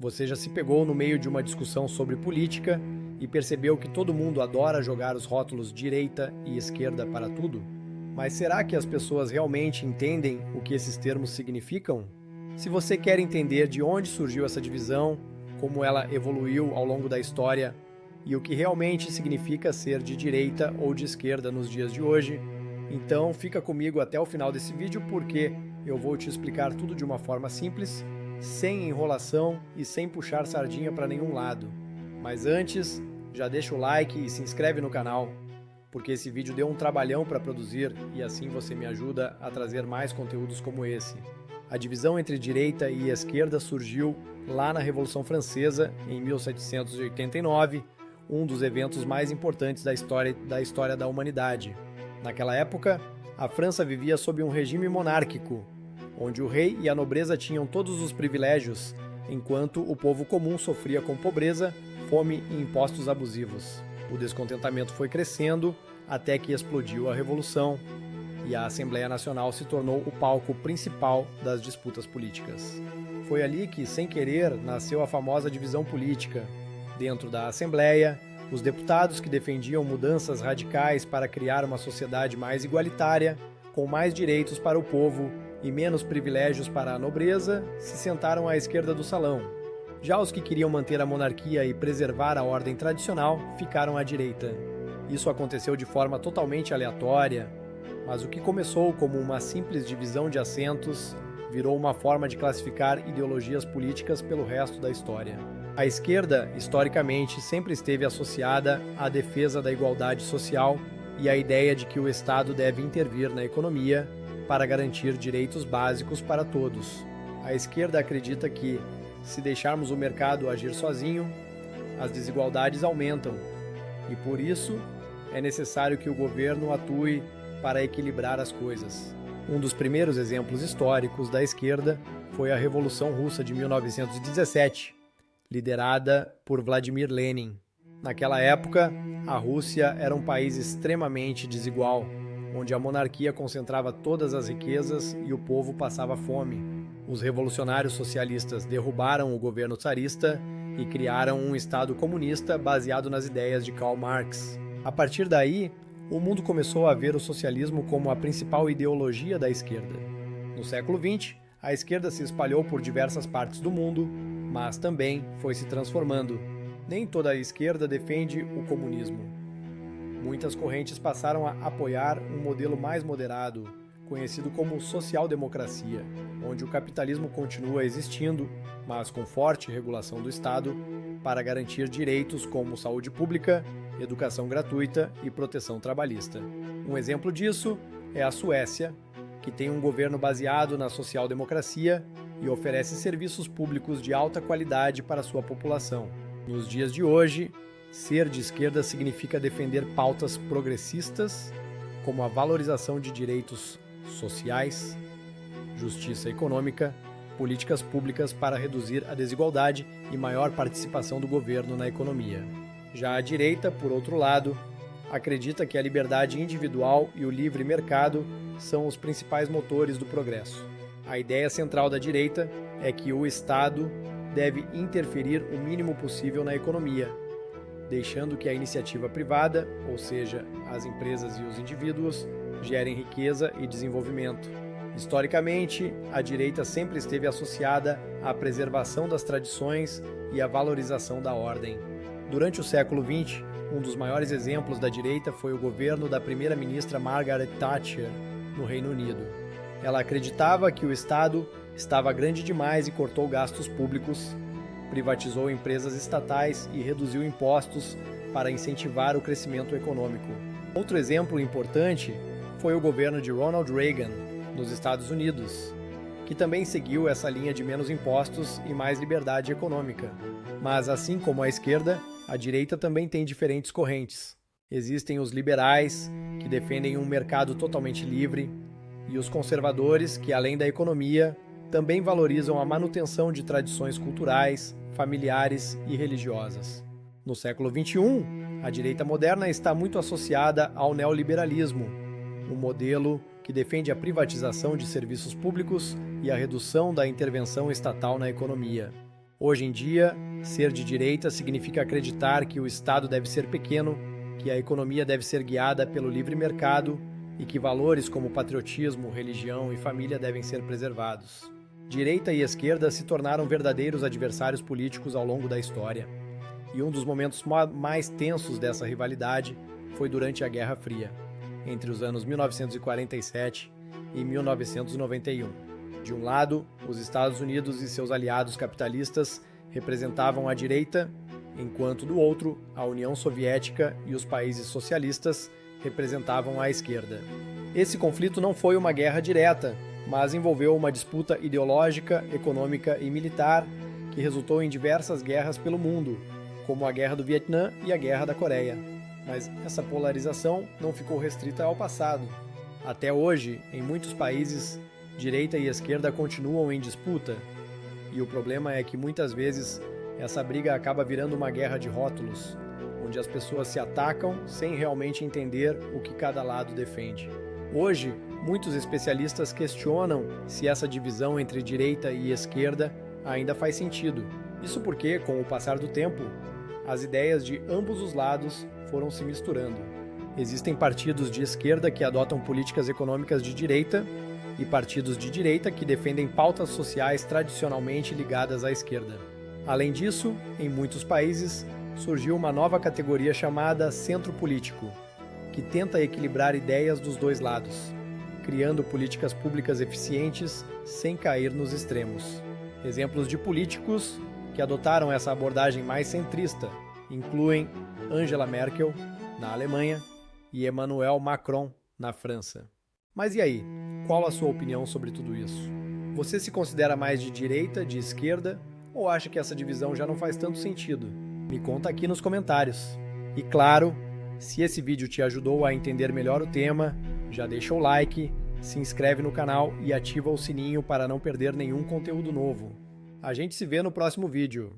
Você já se pegou no meio de uma discussão sobre política e percebeu que todo mundo adora jogar os rótulos direita e esquerda para tudo? Mas será que as pessoas realmente entendem o que esses termos significam? Se você quer entender de onde surgiu essa divisão, como ela evoluiu ao longo da história e o que realmente significa ser de direita ou de esquerda nos dias de hoje, então fica comigo até o final desse vídeo porque eu vou te explicar tudo de uma forma simples, sem enrolação e sem puxar sardinha para nenhum lado. Mas antes, já deixa o like e se inscreve no canal, porque esse vídeo deu um trabalhão para produzir e assim você me ajuda a trazer mais conteúdos como esse. A divisão entre direita e esquerda surgiu lá na Revolução Francesa, em 1789, um dos eventos mais importantes da história da humanidade. Naquela época, a França vivia sob um regime monárquico, onde o rei e a nobreza tinham todos os privilégios, enquanto o povo comum sofria com pobreza, fome e impostos abusivos. O descontentamento foi crescendo até que explodiu a Revolução, e a Assembleia Nacional se tornou o palco principal das disputas políticas. Foi ali que, sem querer, nasceu a famosa divisão política. Dentro da Assembleia, os deputados que defendiam mudanças radicais para criar uma sociedade mais igualitária, com mais direitos para o povo e menos privilégios para a nobreza, se sentaram à esquerda do salão. Já os que queriam manter a monarquia e preservar a ordem tradicional ficaram à direita. Isso aconteceu de forma totalmente aleatória, mas o que começou como uma simples divisão de assentos virou uma forma de classificar ideologias políticas pelo resto da história. A esquerda, historicamente, sempre esteve associada à defesa da igualdade social e à ideia de que o Estado deve intervir na economia para garantir direitos básicos para todos. A esquerda acredita que, se deixarmos o mercado agir sozinho, as desigualdades aumentam e, por isso, é necessário que o governo atue para equilibrar as coisas. Um dos primeiros exemplos históricos da esquerda foi a Revolução Russa de 1917, liderada por Vladimir Lenin. Naquela época, a Rússia era um país extremamente desigual, onde a monarquia concentrava todas as riquezas e o povo passava fome. Os revolucionários socialistas derrubaram o governo tsarista e criaram um Estado comunista baseado nas ideias de Karl Marx. A partir daí, o mundo começou a ver o socialismo como a principal ideologia da esquerda. No século XX, a esquerda se espalhou por diversas partes do mundo, mas também foi se transformando. Nem toda a esquerda defende o comunismo. Muitas correntes passaram a apoiar um modelo mais moderado, conhecido como social-democracia, onde o capitalismo continua existindo, mas com forte regulação do Estado, para garantir direitos como saúde pública, educação gratuita e proteção trabalhista. Um exemplo disso é a Suécia, que tem um governo baseado na social-democracia e oferece serviços públicos de alta qualidade para sua população. Nos dias de hoje, ser de esquerda significa defender pautas progressistas, como a valorização de direitos sociais, justiça econômica, políticas públicas para reduzir a desigualdade e maior participação do governo na economia. Já a direita, por outro lado, acredita que a liberdade individual e o livre mercado são os principais motores do progresso. A ideia central da direita é que o Estado deve interferir o mínimo possível na economia, deixando que a iniciativa privada, ou seja, as empresas e os indivíduos, gerem riqueza e desenvolvimento. Historicamente, a direita sempre esteve associada à preservação das tradições e à valorização da ordem. Durante o século XX, um dos maiores exemplos da direita foi o governo da primeira-ministra Margaret Thatcher, no Reino Unido. Ela acreditava que o Estado estava grande demais e cortou gastos públicos, privatizou empresas estatais e reduziu impostos para incentivar o crescimento econômico. Outro exemplo importante foi o governo de Ronald Reagan, nos Estados Unidos, que também seguiu essa linha de menos impostos e mais liberdade econômica. Mas, assim como a esquerda, a direita também tem diferentes correntes. Existem os liberais, que defendem um mercado totalmente livre, e os conservadores, que, além da economia, também valorizam a manutenção de tradições culturais, familiares e religiosas. No século XXI, a direita moderna está muito associada ao neoliberalismo, um modelo que defende a privatização de serviços públicos e a redução da intervenção estatal na economia. Hoje em dia, ser de direita significa acreditar que o Estado deve ser pequeno, que a economia deve ser guiada pelo livre mercado e que valores como patriotismo, religião e família devem ser preservados. Direita e esquerda se tornaram verdadeiros adversários políticos ao longo da história. E um dos momentos mais tensos dessa rivalidade foi durante a Guerra Fria, entre os anos 1947 e 1991. De um lado, os Estados Unidos e seus aliados capitalistas representavam a direita, enquanto do outro, a União Soviética e os países socialistas representavam a esquerda. Esse conflito não foi uma guerra direta, mas envolveu uma disputa ideológica, econômica e militar que resultou em diversas guerras pelo mundo, como a Guerra do Vietnã e a Guerra da Coreia. Mas essa polarização não ficou restrita ao passado. Até hoje, em muitos países, direita e esquerda continuam em disputa, e o problema é que muitas vezes essa briga acaba virando uma guerra de rótulos, onde as pessoas se atacam sem realmente entender o que cada lado defende. Hoje, muitos especialistas questionam se essa divisão entre direita e esquerda ainda faz sentido. Isso porque, com o passar do tempo, as ideias de ambos os lados foram se misturando. Existem partidos de esquerda que adotam políticas econômicas de direita e partidos de direita que defendem pautas sociais tradicionalmente ligadas à esquerda. Além disso, em muitos países, surgiu uma nova categoria chamada centro político, que tenta equilibrar ideias dos dois lados, criando políticas públicas eficientes sem cair nos extremos. Exemplos de políticos que adotaram essa abordagem mais centrista incluem Angela Merkel, na Alemanha, e Emmanuel Macron, na França. Mas e aí? Qual a sua opinião sobre tudo isso? Você se considera mais de direita, de esquerda, ou acha que essa divisão já não faz tanto sentido? Me conta aqui nos comentários. E claro, se esse vídeo te ajudou a entender melhor o tema, já deixa o like, se inscreve no canal e ativa o sininho para não perder nenhum conteúdo novo. A gente se vê no próximo vídeo.